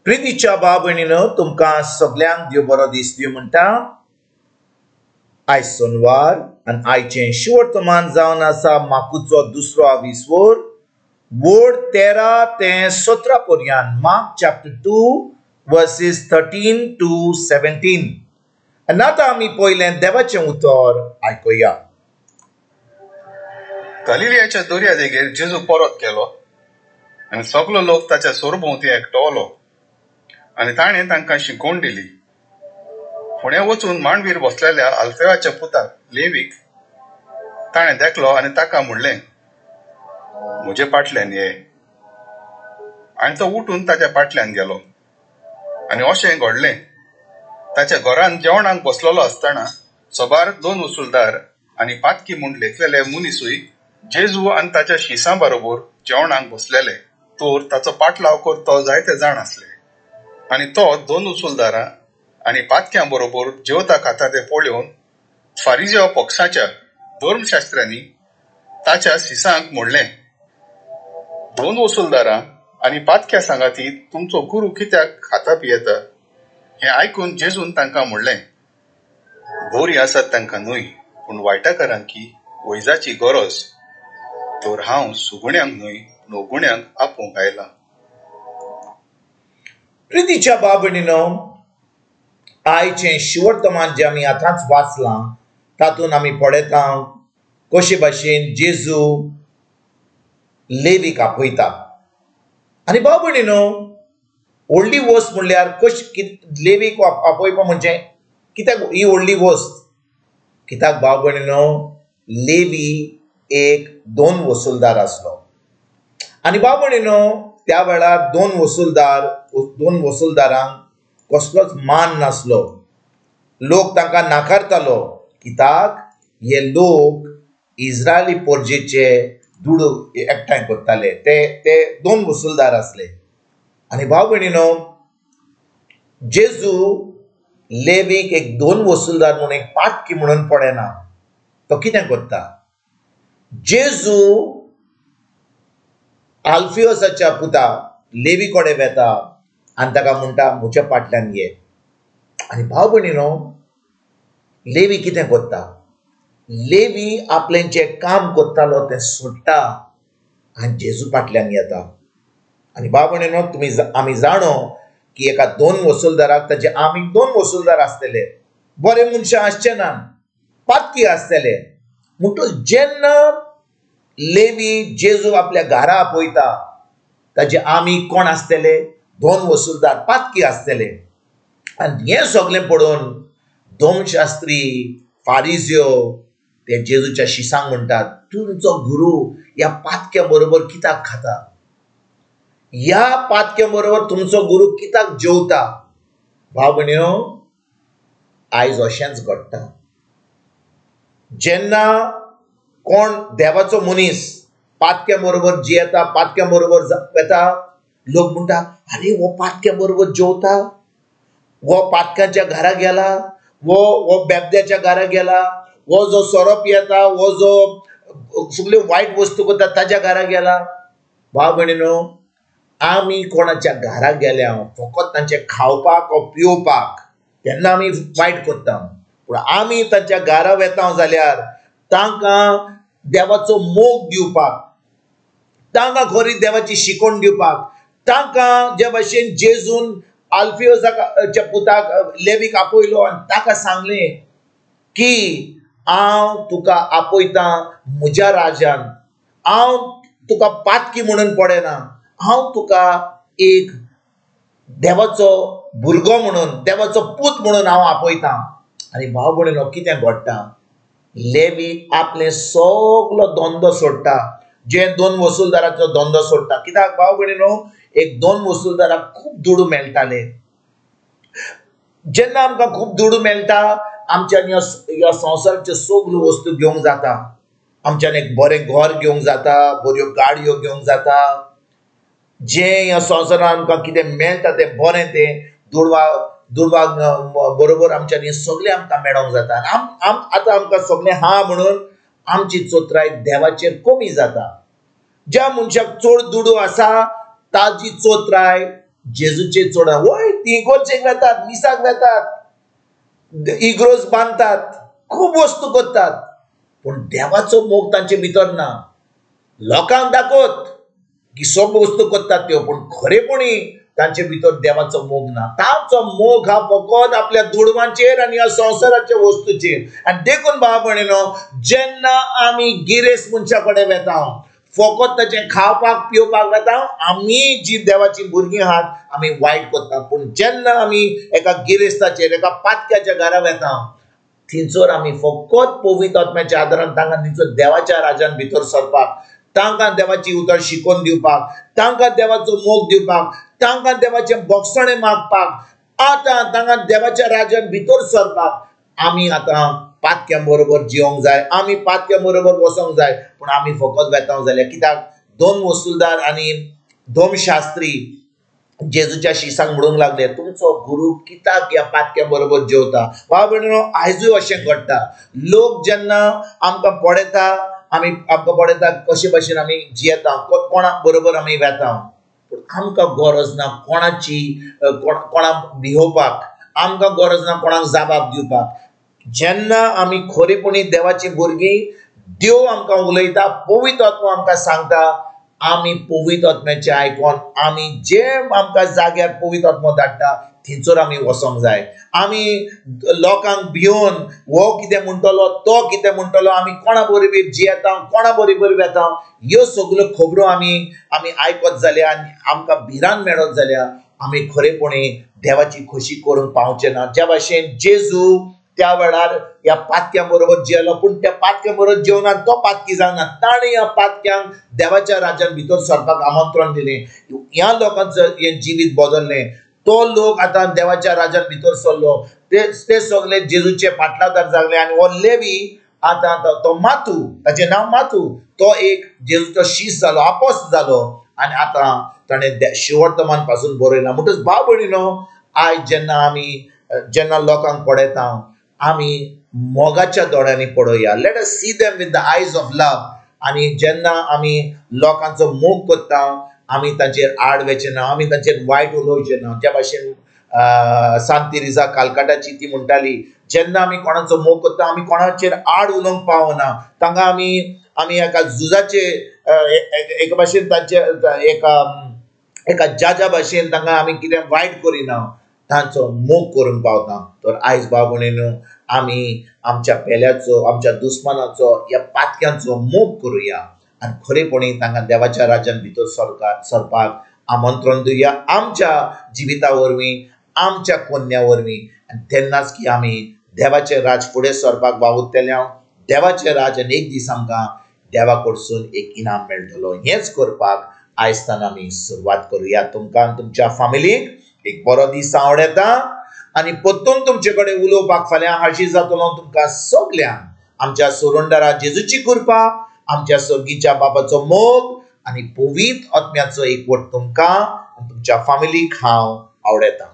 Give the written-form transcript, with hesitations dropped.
प्रितीच्या भाव भयणीनो, तुमकां सगळ्यांक देव बरो दीस दिवं म्हणटा. आयज सोनवार आनी आयचें शिवर्तमान जावन आसा माकूचो दुसरो आविस्वोर, वोड 13 ते 17 पर्यंत. Mark chapter 2 versus 13 to 17. आनी आतां आमी पयलें देवाचें उतर आयकुया. गलिलियाच्या दर्या देगेर जेजू परत गेलो आनी सगलो लोक ताच्या सोरभोवती एकटवलो आनी ताणें तांकां शिकवण दिली. फुडें वचून मांडवीर बसलेल्या आल्फेवाच्या पुताक लेवीक ताणें देखलो आनी ताका म्हणलें, म्हजे फाटल्यान ये. आनी तो उठून ताच्या फाटल्यान गेलो. आनी अशें घडलें, ताच्या घरांत जेवणाक बसलेलो आसतना सोबार 2 वसुलदार आनी पातकी म्हूण लेखलेले मनीसूय जेजू आनी ताच्या शिसां बरोबर जेवणाक बसलेले. तर ताचो पाटलाव करतो जायते जाण आसले. आनी तो 2 वसुलदारां आनी पातक्यां बरोबर जेवता खाता ते पळोवन फारिजेव पक्षाच्या धर्मशास्त्रांनी ताच्या शिसांक म्हणलें, 2 वसुलदारां आनी पातक्या सांगाती तुमचो गुरू कित्याक खाता पियेता? हें आयकून जेजून तांकां म्हणलें, बरी आसात तांकां न्हय, पूण वायटाकारांकी वैजाची गरज. तर हांव सुगुण्यांक न्हय, पूण अगुण्यांक आपोवंक आयलां. प्रितीच्या भाव भयणीनो, आयचें शिवर्तमान जें आमी आतांच वाचलां तातूंत आमी पळयता कशे भाशेन जेजू लेवीक आपयता. आनी भाव भयणीनो, व्हडली वस्त म्हणल्यार लेवीक आपयपा म्हणजे कित्याक ही व्हडली वस्त? कित्याक भाव भयणीनो, लेवी एक 2 वसुलदार आसलो. आनी भाव भयणीनो, त्या वेळार 2 वसुलदारांक कसलोच मान नासलो. लोक तांकां नाकारतालो. कित्याक हे लोक इस्रायली पोरजेचे दुडू एकठांय करताले. ते 2 वसुलदार आसले. आनी भाव भयणीनो, जेजू लेवीक एक 2 वसुलदार म्हणून एक पाटकी म्हणून पळयना. तो कितें करता? जेजू आल्फियोसाच्या पुता लेवी कडेन वेता आनी ताका म्हणटा, म्हज्या फाटल्यान ये. आनी भाव भयणीनो, लेवी कितें करता? लेवी आपलें जें काम करतालो तें सोडटा आनी जेजू फाटल्यान येता. आनी भाव भयणीनो, आमी जाणो की एका 2 वसुलदाराक ताचे आमी 2 वसुलदार आसतले, बरे मनशां आसचे ना, पातकी आसतले. म्हणटूच जेन्ना लेवी जेजू आपल्या घरा आपयता, ताचे आमी कोण आसतले? 2 वसुलदार, पातकी आसतले. आनी हें सगळें पळोवन धर्मशास्त्री, फारिजियो ते जेजूच्या शिसांक म्हणटात, तुमचो गुरू ह्या पातक्या बरोबर कित्याक खाता? ह्या पातक्या बरोबर तुमचो गुरू कित्याक जेवता? भाव भयणीनो, आयज अशेंच घडटा. जेन्ना कोण देवाचो मनीस पातक्या बरोबर जियेता, पातक्या बरोबर येता, लोक म्हणटा, अरे हो पातक्या बरोबर जेवता, हो पातक्याच्या घरा गेला, वो बेबद्याच्या घरा गेला, हो जो सोरो पियेता, हो जो सगळ्यो वायट वस्तू करता ताच्या घरा गेला. भाव भयणीनो, आमी कोणाच्या घरा गेल्या फकत तांचे खावपाक वा पिवपाक, तेन्ना आमी वायट करता. पूण आमी तांच्या घरा वेता जाल्यार तांकां देवाचो मोग दिवपाक, तांकां खरी देवाची शिकवण दिवपाक, तांकां जे भाशेन जेजून आल्फियोसाच्या पुताक लेवीक आपयलो आनी ताका सांगलें की हांव तुका आपयतां म्हज्या राज्यान, हांव तुका पातकी म्हणून पळयना, हांव तुका एक देवाचो भुरगो म्हणून, देवाचो पूत म्हणून हांव आपयतां. आनी भाव भयणीनो, कितें घडटा? लेवी आपले सगलो धंदो सोडटा, जे 2 वसुलदाराचो धंदो सोडटा. कित्याक भाव भयणीनो, एक 2 वसुलदाराक खूब दुडू मेळटाले. जेन्ना आमकां खूब दुडू मेळटा, आमच्यान ह्या संवसाराच्यो सगल्यो वस्तू घेवंक जाता. आमच्यान एक बरें घर घेवंक जाता, बऱ्यो गाडयो घेवंक जाता. जें ह्या संवसारान आमकां कितें मेळटा तें बरें, तें दुडवाक बरोबर आमच्यान हें सगळें आमकां मेळोंक जाता. आतां आमकां सगळें हा म्हणून आमची चोत्राय देवाचेर कमी जाता. ज्या मनशाक चड दुडू आसा ताची चोत्राय जेजूचे चोडा वय तिगोलचेक वेतात, मिसाक वेतात, इग्रोज बांदतात, खूब वस्तू करतात, पण देवाचो मोग तांचे भितर ना. लोकांक दाखोवत की सब वस्तू करतात त्यो, पण खरेपणी तांचे भितर देवाचो मोग ना. तांचो मोग हा फकत आपल्या दुडवांचेर आनी ह्या संवसाराच्या वस्तूचेर. आनी देखून भाव भयणीनो, जेन्ना आमी गिरेस्त मनशा कडेन वेता, फकत ताचें खावपाक पिवपाक वेता, आमी जी देवाची भुरगीं आहात आमी वायट करता. पूण जेन्ना आमी एका गिरेस्ताचेर, एका पातक्याच्या घरा वेता, थिंचोर आमी फकत पवित्र आत्म्याच्या आदारान तांकां थंयसर देवाच्या राज्यान भितर सरपाक, तांकां देवाची उतर शिकोवन दिवपाक, तांकां देवाचो मोग दिवपाक, तांकां देवाचें बोगसणें मागपाक, आतां तांकां देवाच्या राज्यान भितर सरपाक आमी आतां पातक्यां बरोबर जिवंक जाय, आमी पातक्यां बरोबर वसोंक जाय. पूण आमी फकत वेतांव जाल्यार कित्याक? दोन वसूलदार आनी दोन शास्त्री जेजूच्या शिसांक म्हणूंक लागले, तुमचो गुरू कित्याक ह्या पातक्या बरोबर जेवता? भाव भयणीनो, आयजूय अशें घडटा. लोक जेन्ना आमकां पळयता, आमकां पळयता कशे भाशेन आमी जियेता, कोणा बरोबर आमी वेता, पूण आमकां गरज ना कोणाची कोणाक भिवपाक, आमकां गरज ना कोणाक जाबाब दिवपाक. जेन्ना आमी खरेपणी देवाची भुरगीं, देव आमकां उलयता, पवित्र आत्मा आमकां सांगता, आमी पवित्र आत्म्याचें आयकोन आमी जे आमकां जाग्यार पवित्र आत्मा धाडटा थंयसर आमी वचोंक जाय. आमी लोकांक भिवन हो कितें म्हणटलो, तो कितें म्हणटलो, आमी कोणा बरोबर जियेता, कोणा बरोबर वेता, ह्यो सगल्यो खबरो आमी आयकत जाल्यार आनी आमकां भिरांत मेळत जाल्यार आमी खरेपणी देवाची खोशी करूंक पावचे ना. ज्या भाशेन जेजू त्या वेळार ह्या पातक्या बरोबर जियेलो, पूण त्या पातक्या बरोबर जेवणात तो पातकी जावना. ताणें ह्या पातक्यांक देवाच्या राज्यान भितर सरपाक आमंत्रण दिलें. ह्या लोकांचो हें जिवीत बदललें. तो लोक आतां देवाच्या राज्यान भितर सरलो, ते सगळे जेजूचे फाटलादार जाले. आनी हो लेवी आतां तो माथू, ताचें नांव माथू, तो एक जेजूचो शिश जालो, आपोस्त जालो. आनी आतां ताणें शिवर्तमान पासून बरयलां. म्हणटच भाव भयणीनो, आयज जेन्ना लोकांक पळयता, आमी मोगाच्या दोळ्यांनी पळोवया. Let us see them with the आयज ऑफ लव. आनी जेन्ना आमी लोकांचो मोग करता, आमी तांचेर आड वेचे ना, आमी तांचेर वायट उलोवचें ना. ज्या भाशेन सांत तेरेसा कालकाटाची ती म्हणटाली, जेन्ना आमी कोणाचो मोग करता, आमी कोणाचेर आड उलोवंक पावना. तांकां आमी एका झुजाचे एका भाशेन तांचे एका जाजा भाशेन तांकां आमी कितें वायट करिना, तांचो मोग करूंक पावता. तर आयज भाव भयणीनो, आमी आमच्या पेल्याचो, आमच्या दुस्मनाचो, ह्या पातक्यांचो मोग करुया आनी खरेपणी तांकां देवाच्या राज्यान भितर सरपाक आमंत्रण दिवया, आमच्या जिविता वरवीं, आमच्या कोन्या वरवीं. आनी तेन्नाच की आमी देवाचें राज फुडें सरपाक वावुरतले. देवाचें राज आनी एक दीस आमकां देवा कडसून एक इनाम मेळटलो. हेंच करपाक आयजतान आमी सुरवात करुया. तुमकां तुमच्या फॅमिलीक एक बरो दीस आवडेता आनी परतून तुमचे कडेन उलोवपाक फाल्यां हाजीर जातलो. तुमकां सगल्यांक आमच्या सोरोंडारा जेजूची कृपा, आमच्या सर्गीच्या बापाचो मोग आनी पवित्र आत्म्याचो एकवट तुमकां आनी तुमच्या फॅमिलीक हांव आवडेता.